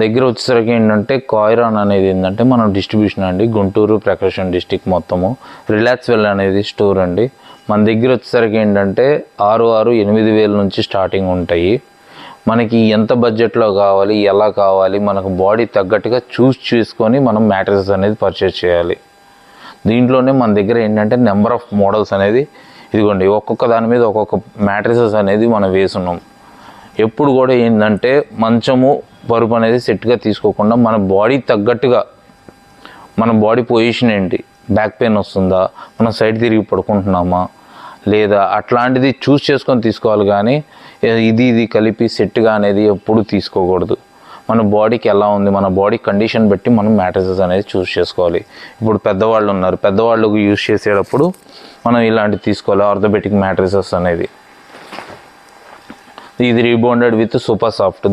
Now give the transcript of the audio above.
దగ్గర వచ్చేసరికి ఏంటంటే కాయిరాన్ అనేది ఏంటంటే మన డిస్ట్రిబ్యూషన్ అండి, గుంటూరు ప్రకాశం డిస్టిక్ మొత్తము. రిలాక్స్ వెల్ అనేది స్టోర్ అండి. మన దగ్గర వచ్చేసరికి ఏంటంటే 6,8,000 నుంచి స్టార్టింగ్ ఉంటాయి. మనకి ఎంత బడ్జెట్లో కావాలి, ఎలా కావాలి, మనకు బాడీ తగ్గట్టుగా చేసుకొని మనం మ్యాట్రెసెస్ అనేది పర్చేస్ చేయాలి. దీంట్లోనే మన దగ్గర ఏంటంటే నెంబర్ ఆఫ్ మోడల్స్ అనేది ఇదిగోండి, ఒక్కొక్క దాని మీద ఒక్కొక్క మ్యాట్రెసెస్ అనేది మనం వేసున్నాం. ఎప్పుడు కూడా ఏంటంటే మంచము బరువు అనేది సెట్గా తీసుకోకుండా మన బాడీ తగ్గట్టుగా, మన బాడీ పొజిషన్ ఏంటి, బ్యాక్ పెయిన్ వస్తుందా, మనం సైడ్ తిరిగి పడుకుంటున్నామా లేదా, అట్లాంటిది చేసుకొని తీసుకోవాలి. కానీ ఇది కలిపి సెట్గా అనేది ఎప్పుడు తీసుకోకూడదు. మన బాడీకి ఎలా ఉంది, మన బాడీ కండిషన్ బట్టి మనం మ్యాట్రెసెస్ అనేది చేసుకోవాలి. ఇప్పుడు పెద్దవాళ్ళు ఉన్నారు, పెద్దవాళ్ళకు యూజ్ చేసేటప్పుడు మనం ఇలాంటివి తీసుకోవాలి. ఆర్థోపెటిక్ మ్యాట్రెసెస్ అనేది ఇది రీబౌండెడ్ విత్ సూపర్ సాఫ్ట్.